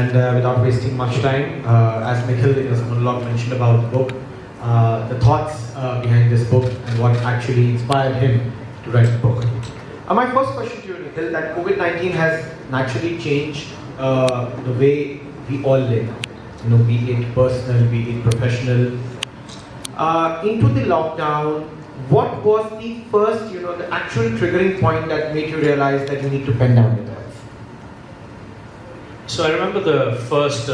And without wasting much time, as Nikhil in his monologue mentioned about the book, the thoughts behind this book and what actually inspired him to write the book. My first question to you, Nikhil, that COVID-19 has naturally changed the way we all live. You know, be it personal, be it professional. Into the lockdown, what was the first, the actual triggering point that made you realize that you need to pen down your thoughts? So I remember the first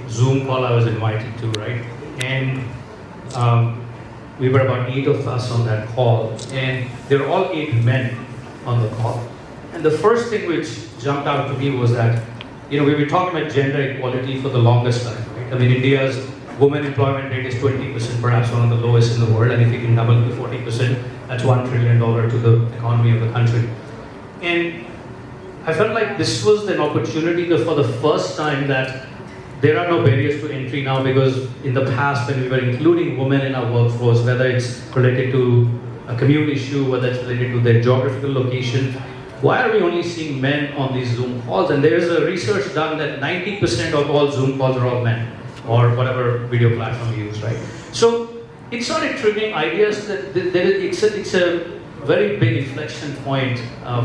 Zoom call I was invited to, right? And we were about 8 of us on that call, and there were all 8 men on the call. And the first thing which jumped out to me was that, we were talking about gender equality for the longest time, right? I mean, India's women employment rate is 20%, perhaps one of the lowest in the world, and if you can double it to 40%, that's $1 trillion to the economy of the country. And I felt like this was an opportunity for the first time that there are no barriers to entry now, because in the past when we were including women in our workforce, whether it's related to a commute issue, whether it's related to their geographical location, why are we only seeing men on these Zoom calls? And there's a research done that 90% of all Zoom calls are all men, or whatever video platform you use, right? So it started triggering ideas that it's a very big inflection point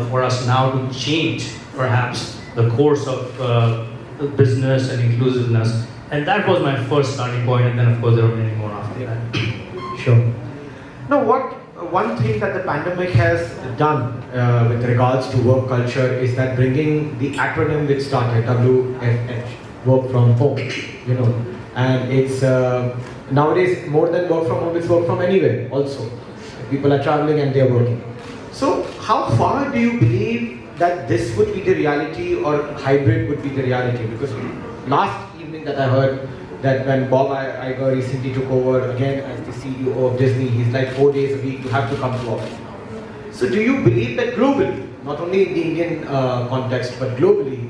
for us now to change perhaps the course of business and inclusiveness. And that was my first starting point, and then of course there were many more after that. Sure. Now, one thing that the pandemic has done with regards to work culture is that bringing the acronym which started, WFH, work from home, and it's nowadays more than work from home, it's work from anywhere also. People are traveling and they're working. So how far do you believe that this would be the reality, or hybrid would be the reality? Because last evening that I heard that when Bob Iger recently took over again as the CEO of Disney, he's like 4 days a week you have to come to office now. So do you believe that globally, not only in the Indian context but globally,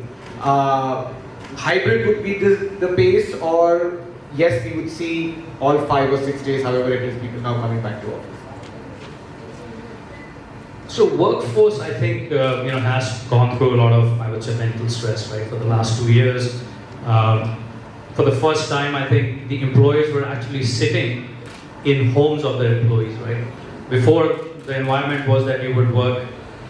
hybrid would be the pace, or yes, we would see all 5 or 6 days, however it is, people now coming back to office? So workforce, I think, has gone through a lot of, I would say, mental stress, right, for the last 2 years. For the first time, I think the employers were actually sitting in homes of their employees, right? Before, the environment was that you would work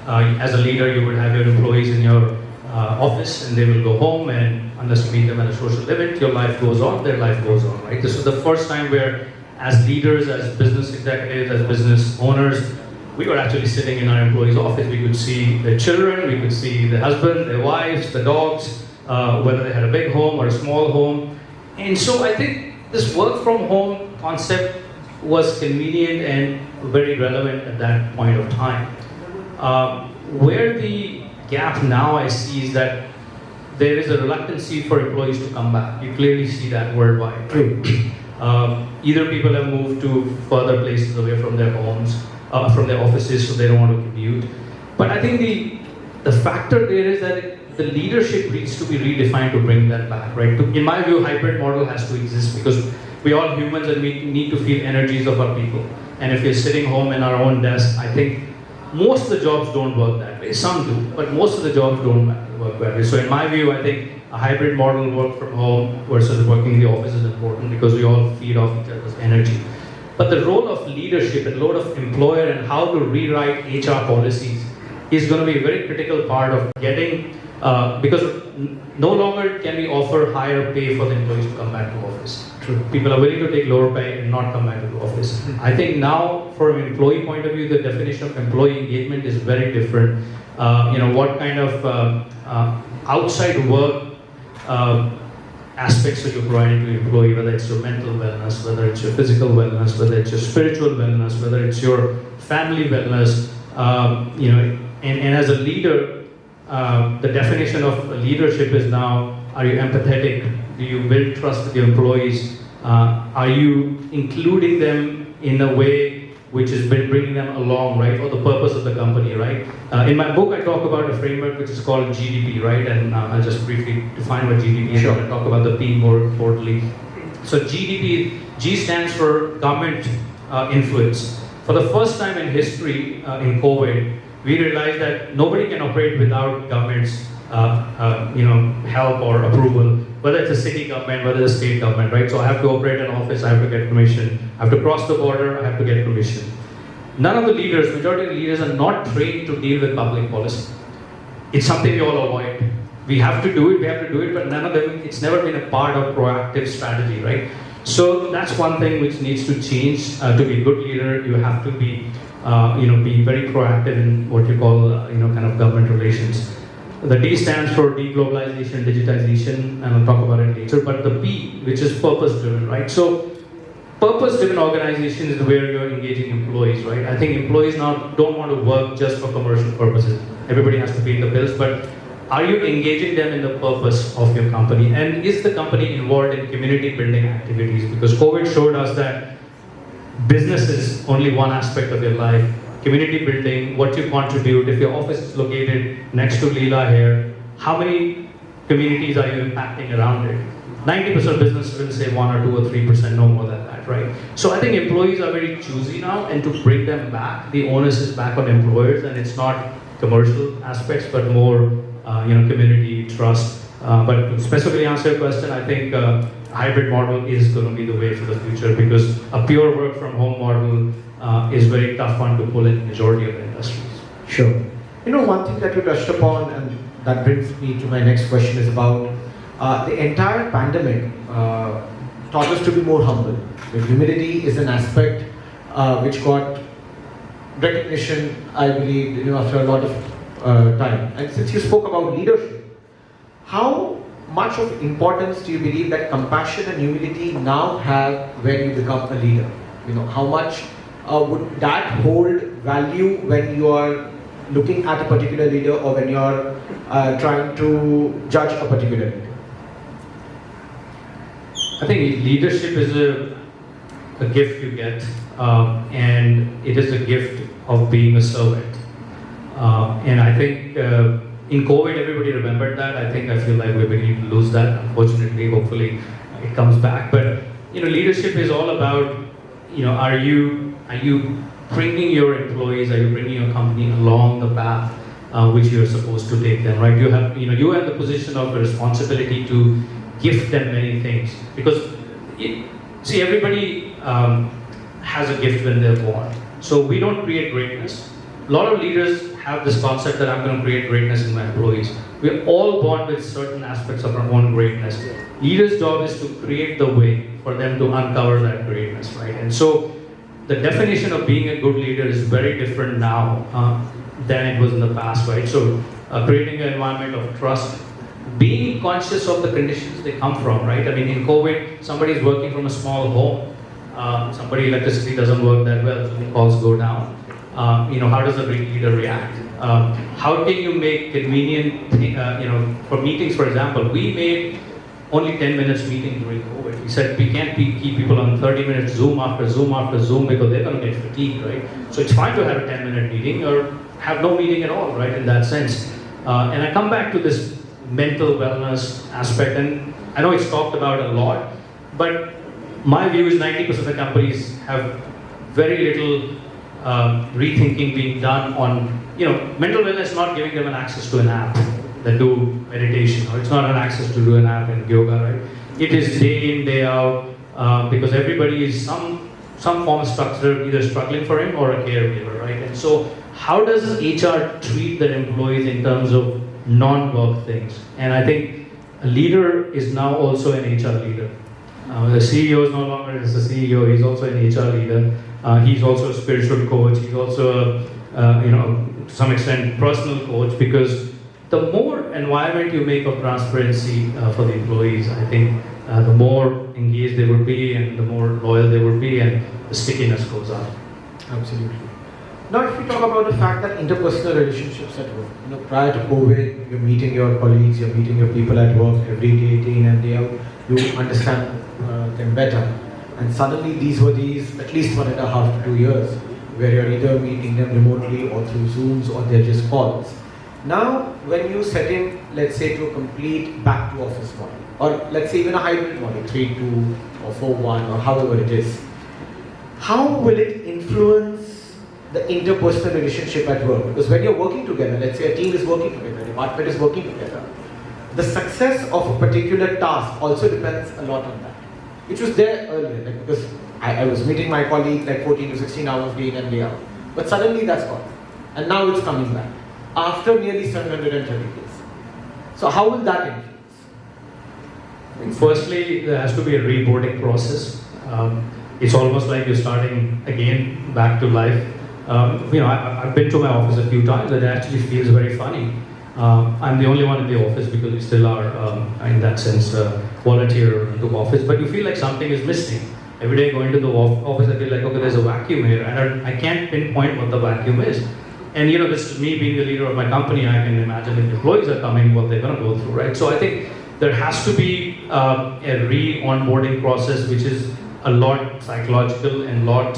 as a leader, you would have your employees in your office, and they will go home, and unless you meet them at a social limit, your life goes on, their life goes on, right? This was the first time where, as leaders, as business executives, as business owners, we were actually sitting in our employees' office. We could see their children, we could see the husband, their wives, the dogs, whether they had a big home or a small home. And so I think this work from home concept was convenient and very relevant at that point of time. Where the gap now I see is that there is a reluctancy for employees to come back. You clearly see that worldwide. Either people have moved to further places away from their homes, from their offices, so they don't want to commute. But I think the factor there is that the leadership needs to be redefined to bring that back, right? In my view, hybrid model has to exist, because we're all humans and we need to feel energies of our people. And if we're sitting home in our own desk, I think most of the jobs don't work that way. Some do, but most of the jobs don't work that way. So in my view, I think a hybrid model, work from home versus working in the office, is important, because we all feed off each other's energy. But the role of leadership and role of employer and how to rewrite HR policies is going to be a very critical part of getting, because no longer can we offer higher pay for the employees to come back to office. True. People are willing to take lower pay and not come back to the office. I think now, from an employee point of view, the definition of employee engagement is very different. What kind of outside work aspects that you're providing to your employee, whether it's your mental wellness, whether it's your physical wellness, whether it's your spiritual wellness, whether it's your family wellness, and as a leader, the definition of leadership is now, are you empathetic? Do you build trust with your employees? Are you including them in a way which has been bringing them along, right, for the purpose of the company, right? In my book, I talk about a framework which is called GDP, right? And I'll just briefly define what GDP is. Sure. And talk about the P more importantly. So GDP, G stands for government influence. For the first time in history, in COVID, we realized that nobody can operate without government's help or approval, whether it's a city government, whether it's a state government, right? So I have to operate an office, I have to get permission. I have to cross the border, I have to get permission. None of the leaders, majority of the leaders are not trained to deal with public policy. It's something we all avoid. We have to do it, but none of them, it's never been a part of proactive strategy, right? So that's one thing which needs to change. To be a good leader, you have to be, be very proactive in what you call, kind of government relations. The D stands for deglobalization, digitization, and I'll talk about it later. But the P, which is purpose-driven, right? So purpose-driven organization is where you're engaging employees, right? I think employees now don't want to work just for commercial purposes. Everybody has to pay the bills, but are you engaging them in the purpose of your company? And is the company involved in community building activities? Because COVID showed us that business is only one aspect of your life. Community building, what you contribute, if your office is located next to Leela here, how many communities are you impacting around it? 90% of business will say 1 or 2 or 3%, no more than that, right? So I think employees are very choosy now, and to bring them back, the onus is back on employers, and it's not commercial aspects, but more community trust. But to specifically answer your question, I think hybrid model is going to be the way for the future, because a pure work from home model is very tough one to pull in majority of the industries. Sure. One thing that you touched upon, and that brings me to my next question, is about the entire pandemic taught us to be more humble. The humility is an aspect which got recognition, I believe, after a lot of time. And since you spoke about leadership, how much of importance do you believe that compassion and humility now have when you become a leader? How much would that hold value when you are looking at a particular leader, or when you are trying to judge a particular leader? I think leadership is a gift you get, and it is a gift of being a servant. And I think in COVID, everybody remembered that. I feel like we're beginning to lose that. Unfortunately, hopefully, it comes back. But leadership is all about, are you bringing your employees, are you bringing your company along the path which you are supposed to take them, right? You have the position of a responsibility to gift them many things, because everybody has a gift when they're born. So we don't create greatness. A lot of leaders have this concept that I'm going to create greatness in my employees. We're all born with certain aspects of our own greatness. Leaders' job is to create the way for them to uncover that greatness, right? And so the definition of being a good leader is very different now than it was in the past, right? So creating an environment of trust, being conscious of the conditions they come from, right? In COVID, somebody's working from a small home. Somebody electricity doesn't work that well, so the calls go down. How does a leader react? How can you make convenient, for meetings, for example, we made only 10 minutes meeting during COVID. We said we can't keep people on 30 minutes Zoom after Zoom after Zoom, because they're going to get fatigued, right? So it's fine to have a 10-minute meeting or have no meeting at all, right, in that sense. And I come back to this mental wellness aspect, and I know it's talked about a lot, but my view is 90% of the companies have very little rethinking being done on, mental wellness, not giving them an access to an app that do meditation, or it's not an access to do an app in yoga, right? It is day in, day out, because everybody is some form of structure, either struggling for him or a caregiver, right? And so how does HR treat their employees in terms of non-work things? And I think a leader is now also an HR leader. The CEO is no longer just a CEO, he's also an HR leader. He's also a spiritual coach, he's also to some extent personal coach, because the more environment you make of transparency for the employees, I think the more engaged they will be, and the more loyal they will be, and the stickiness goes up. Absolutely. Now, if we talk about the fact that interpersonal relationships at work, prior to COVID, you're meeting your colleagues, you're meeting your people at work every day, day in and day out, you understand them better. And suddenly these were at least 1.5 to 2 years, where you're either meeting them remotely or through Zooms, or they're just calls. Now, when you set in, let's say, to a complete back to office model, or let's say even a hybrid model, 3-2 or 4-1 or however it is, how will it influence the interpersonal relationship at work. Because when you're working together, let's say a team is working together, a department is working together, the success of a particular task also depends a lot on that. Which was there earlier, like, because I was meeting my colleague like 14 to 16 hours day in and day out. But suddenly that's gone. And now it's coming back. After nearly 730 days. So how will that influence? Firstly, there has to be a reboarding process. It's almost like you're starting again back to life. I've been to my office a few times and it actually feels very funny. I'm the only one in the office because we still are, in that sense, volunteer to office. But you feel like something is missing. Every day going to the office, I feel like, okay, there's a vacuum here, and I can't pinpoint what the vacuum is. And this is me being the leader of my company. I can imagine if employees are coming, what they're going to go through, right? So I think there has to be a re-onboarding process, which is a lot psychological and lot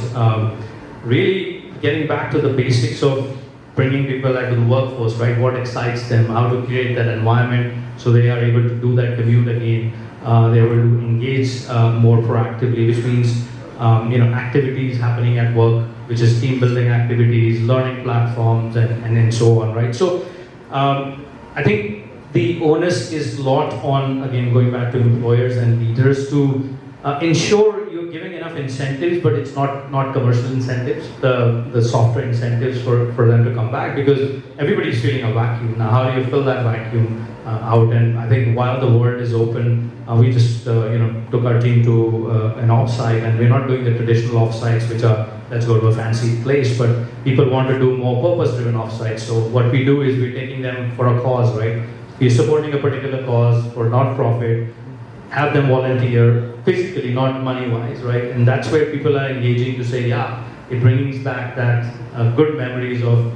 really getting back to the basics of bringing people back to the workforce, right? What excites them, how to create that environment so they are able to do that commute again. They're able to engage more proactively, which means activities happening at work, which is team building activities, learning platforms, and so on, right? So I think the onus is a lot on, again, going back to employers and leaders to ensure you're giving enough incentives, but it's not commercial incentives, the software incentives for them to come back, because everybody's feeling a vacuum. Now, how do you fill that vacuum out? And I think while the world is open, we just took our team to an offsite, and we're not doing the traditional offsites, which are let's go to a fancy place, but people want to do more purpose-driven offsites. So what we do is we're taking them for a cause, right? We're supporting a particular cause for not-profit, have them volunteer physically, not money-wise, right? And that's where people are engaging to say, yeah, it brings back that good memories of,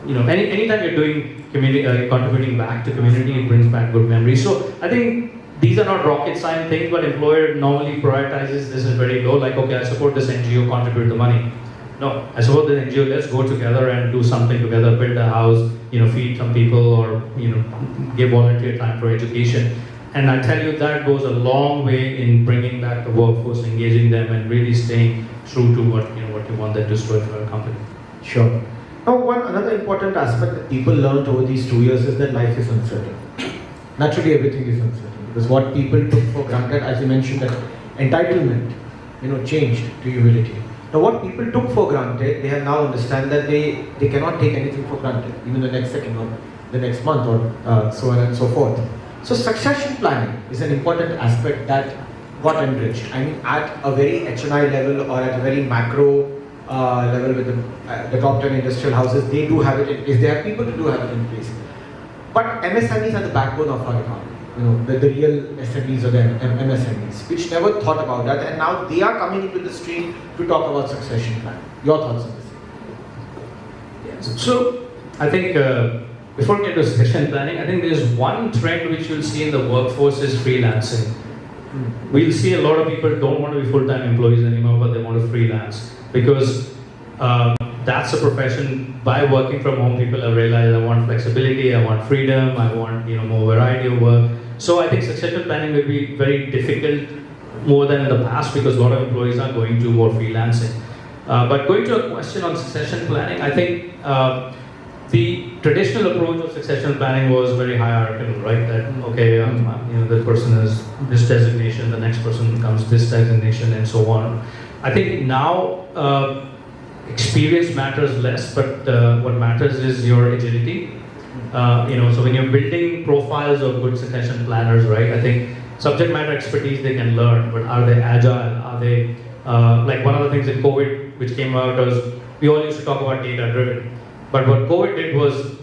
anytime you're doing contributing back to community, it brings back good memories. So I think these are not rocket science things, but employer normally prioritizes this is very low, like, okay, I support this NGO, contribute the money. No, I support the NGO, let's go together and do something together, build a house, feed some people, or give volunteer time for education. And I tell you, that goes a long way in bringing back the workforce, engaging them, and really staying true to what you want them to do for a company. Sure. Now, another important aspect that people learned over these 2 years is that life is uncertain. Naturally, everything is uncertain, because what people took for granted, as you mentioned, that entitlement, changed to humility. Now, what people took for granted, they have now understand that they cannot take anything for granted, even the next second or the next month, or so on and so forth. So succession planning is an important aspect that got enriched. I mean, at a very HNI level or at a very macro level with the top 10 industrial houses, they do have it in place. They have people to do have it in place. But MSMEs are the backbone of our economy. The real SMEs or the MSMEs, which never thought about that, and now they are coming into the stream to talk about succession planning. Your thoughts on this? Yes. So I think before we get to succession planning, I think there's one trend which you'll see in the workforce is freelancing. We'll see a lot of people don't want to be full-time employees anymore, but they want to freelance, because that's a profession. By working from home, people have realized I want flexibility, I want freedom, I want more variety of work. So I think succession planning will be very difficult more than in the past, because a lot of employees are going to more freelancing. But going to a question on succession planning, I think the traditional approach of succession planning was very hierarchical, right? That okay, the person has this designation, the next person becomes this designation, and so on. I think now experience matters less, but what matters is your agility. So when you're building profiles of good succession planners, right? I think subject matter expertise they can learn, but are they agile? Are they like one of the things in COVID which came out was we all used to talk about data driven, but what COVID did was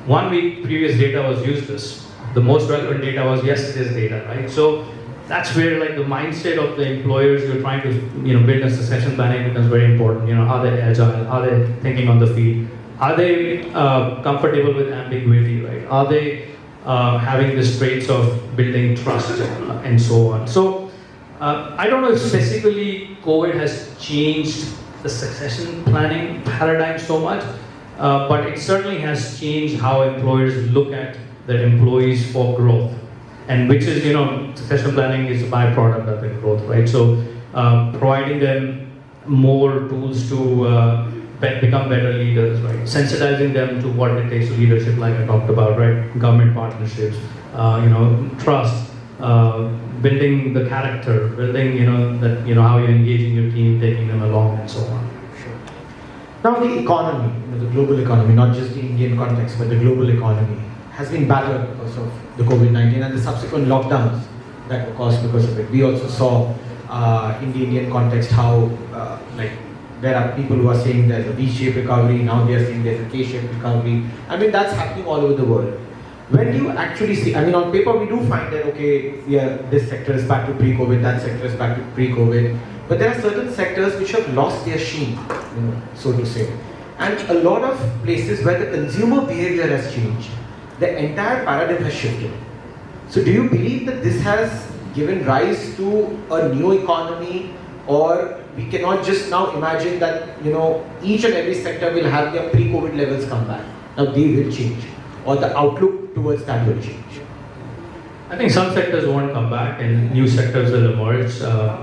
1 week previous data was useless. The most relevant data was yesterday's data, right? So that's where like the mindset of the employers you're trying to build a succession planning becomes very important. Are they agile? Are they thinking on the feet? Are they comfortable with ambiguity, right? Are they having the traits of building trust and so on? So I don't know if specifically COVID has changed the succession planning paradigm so much, but it certainly has changed how employers look at their employees for growth. And which is, succession planning is a byproduct of the growth, right? So providing them more tools to become better leaders, right? Sensitizing them to what it takes to leadership, like I talked about, right? Government partnerships, trust, building the character, building, how you're engaging your team, taking them along, and so on. Sure. Now the economy, the global economy, not just the Indian context, but the global economy, has been battered because of the COVID-19 and the subsequent lockdowns that were caused because of it. We also saw in the Indian context how there are people who are saying there's a V-shaped recovery, now they are saying there's a K-shaped recovery. I mean, that's happening all over the world. When do you actually see, on paper we do find that, okay, yeah, this sector is back to pre-COVID, that sector is back to pre-COVID, but there are certain sectors which have lost their sheen, so to say. And a lot of places where the consumer behavior has changed, the entire paradigm has shifted. So do you believe that this has given rise to a new economy, or we cannot just now imagine that each and every sector will have their pre-COVID levels come back? Now they will change, or the outlook towards that will change. I think some sectors won't come back and new sectors will emerge.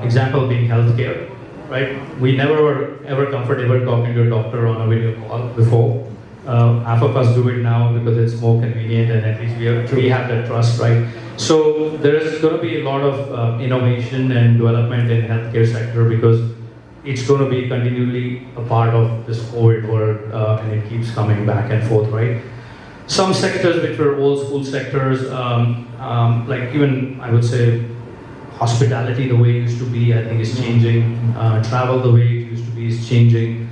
Example being healthcare, right? We never were ever comfortable talking to a doctor on a video call before. Half of us do it now because it's more convenient and at least we have that trust, right? So there is going to be a lot of innovation and development in healthcare sector because it's going to be continually a part of this COVID world and it keeps coming back and forth, right? Some sectors which were old school sectors, like even I would say hospitality the way it used to be, I think is changing. Travel the way it used to be is changing.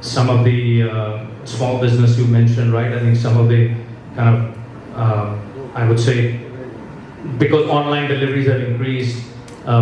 Some of the small business you mentioned, right? I think some of the kind of, I would say, because online deliveries have increased,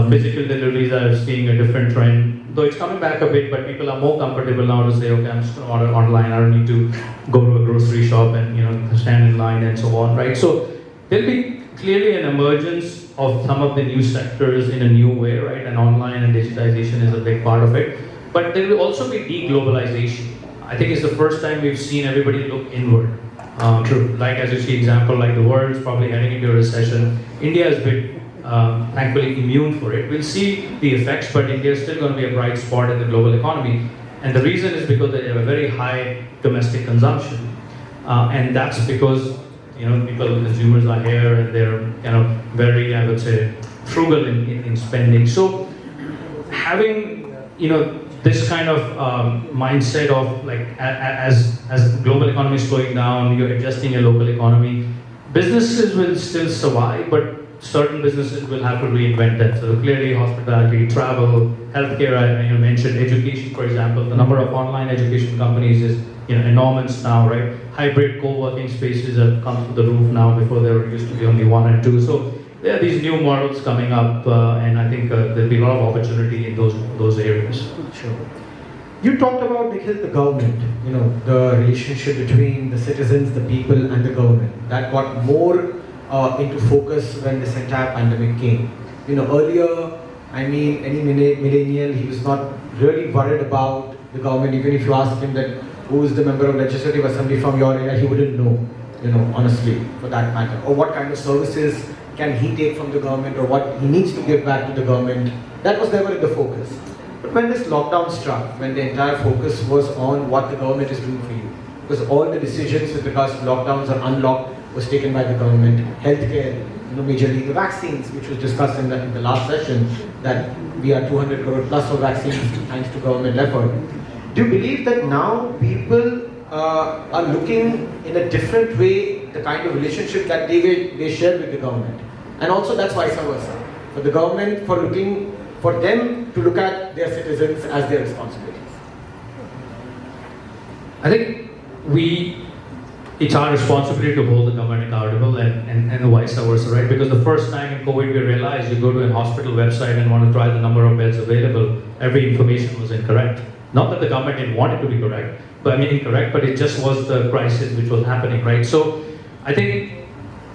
physical deliveries are seeing a different trend. Though it's coming back a bit, but people are more comfortable now to say, okay, I'm just going to order online. I don't need to go to a grocery shop and stand in line and so on, right? So there'll be clearly an emergence of some of the new sectors in a new way, right? And online and digitization is a big part of it. But there will also be de-globalization. I think it's the first time we've seen everybody look inward. True. Like as you see example, like the world's probably heading into a recession. India has been thankfully immune for it. We'll see the effects, but India is still going to be a bright spot in the global economy. And the reason is because they have a very high domestic consumption. And that's because consumers are here and they're kind of very, I would say, frugal in spending. So having this kind of mindset of like as the global economy is slowing down, you're adjusting your local economy. Businesses will still survive, but certain businesses will have to reinvent them. So clearly, hospitality, travel, healthcare. I mentioned education, for example. The number of online education companies is enormous now, right? Hybrid co-working spaces have come through the roof now. Before there used to be only one and two. So there are these new models coming up, and I think there'll be a lot of opportunity in those areas. Sure. You talked about, Nikhil, the government, the relationship between the citizens, the people and the government. That got more into focus when this entire pandemic came. Earlier, any millennial, he was not really worried about the government. Even if you asked him that who is the member of legislative assembly from your area, he wouldn't know, honestly, for that matter. Or what kind of services can he take from the government, or what he needs to give back to the government. That was never in the focus. But when this lockdown struck, when the entire focus was on what the government is doing for you, because all the decisions with regards to lockdowns or unlock was taken by the government, healthcare, majorly the vaccines, which was discussed in the last session, that we are 200 crore plus of vaccines thanks to government effort. Do you believe that now people are looking in a different way, the kind of relationship that they share with the government? And also that's vice versa. For the government, for them to look at their citizens as their responsibilities. I think it's our responsibility to hold the government accountable and vice versa, right? Because the first time in COVID we realized you go to a hospital website and want to try the number of beds available, every information was incorrect. Not that the government didn't want it to be correct, incorrect, but it just was the crisis which was happening, right? So I think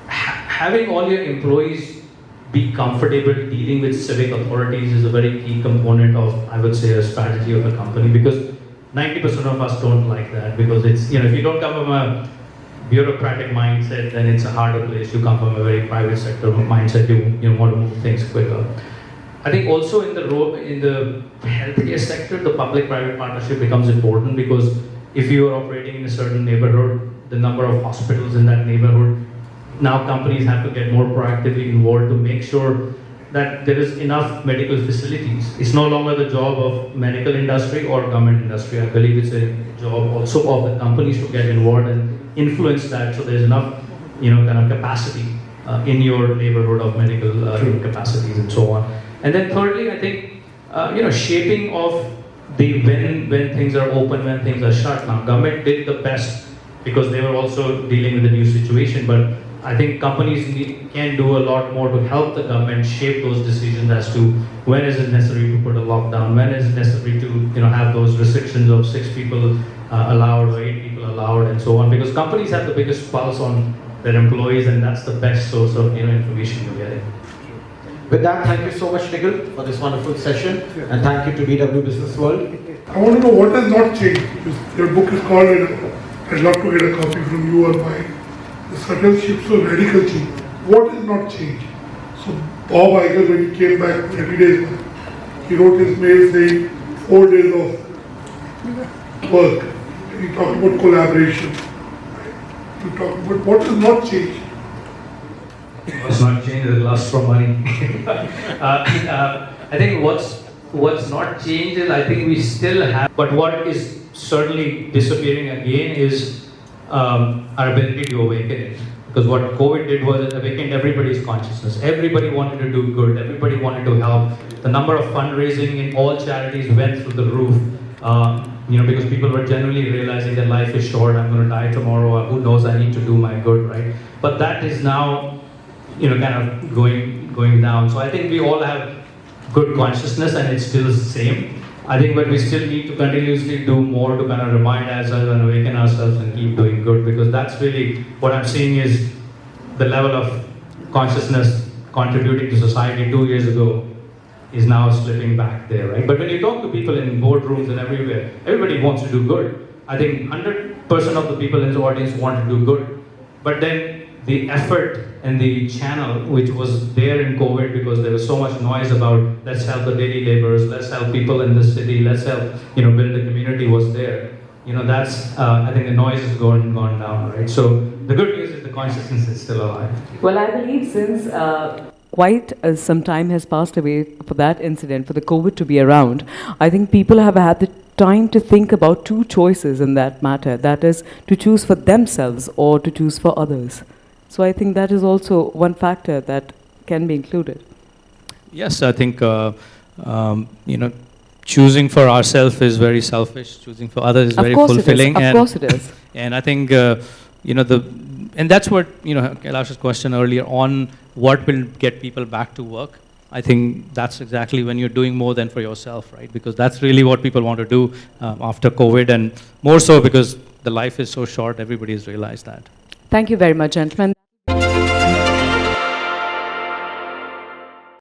having all your employees be comfortable dealing with civic authorities is a very key component of, I would say, a strategy of a company, because 90% of us don't like that, because it's, if you don't come from a bureaucratic mindset, then it's a harder place. You come from a very private sector mindset, you want to move things quicker. I think also in the healthcare sector, the public-private partnership becomes important, because if you are operating in a certain neighborhood, the number of hospitals in that neighborhood, now companies have to get more proactively involved to make sure that there is enough medical facilities. It's no longer the job of medical industry or government industry. I believe it's a job also of the companies to get involved and influence that, so there's enough, kind of capacity in your neighborhood of medical capacities and so on. And then thirdly, I think, shaping of the when things are open, when things are shut. Now, government did the best because they were also dealing with the new situation, but I think companies can do a lot more to help the government shape those decisions as to when is it necessary to put a lockdown, when is it necessary to have those restrictions of 6 people allowed or 8 people allowed and so on, because companies have the biggest pulse on their employees, and that's the best source of information you're getting. With that, thank you so much, Nikhil, for this wonderful session, and thank you to BW Business World. I want to know what has not changed. Your book is called, I'd love to get a copy from you or mine. The subtle shifts of radical change. What has not changed? So Bob Iger, when he came back 30 days back, he wrote his mail saying 4 days of work. And he talked about collaboration. You talk about what has not changed. What's not changed is the lust for money. I think what's not changed is, I think we still have, but what is certainly disappearing again is our ability to awaken it. Because what COVID did was it awakened everybody's consciousness. Everybody wanted to do good. Everybody wanted to help. The number of fundraising in all charities went through the roof. Because people were genuinely realizing that life is short. I'm going to die tomorrow. Who knows? I need to do my good, right? But that is now, kind of going down. So I think we all have good consciousness, and it's still the same. I think, but we still need to continuously do more to kind of remind ourselves and awaken ourselves and keep doing good, because that's really what I'm seeing is the level of consciousness contributing to society 2 years ago is now slipping back there, right? But when you talk to people in boardrooms and everywhere, everybody wants to do good. I think 100% of the people in the audience want to do good. But then the effort and the channel which was there in COVID, because there was so much noise about let's help the daily laborers, let's help people in the city, let's help build the community, was there. That's I think the noise has gone down, right? So the good news is the consciousness is still alive. Well, I believe since quite some time has passed away for that incident, for the COVID to be around, I think people have had the time to think about 2 choices in that matter. That is, to choose for themselves or to choose for others. So I think that is also one factor that can be included. Yes, I think choosing for ourselves is very selfish. Choosing for others is very fulfilling. Of course it is. And I think and that's what Kailash's question earlier on, what will get people back to work. I think that's exactly when you're doing more than for yourself, right? Because that's really what people want to do after COVID, and more so because the life is so short. Everybody has realized that. Thank you very much, gentlemen.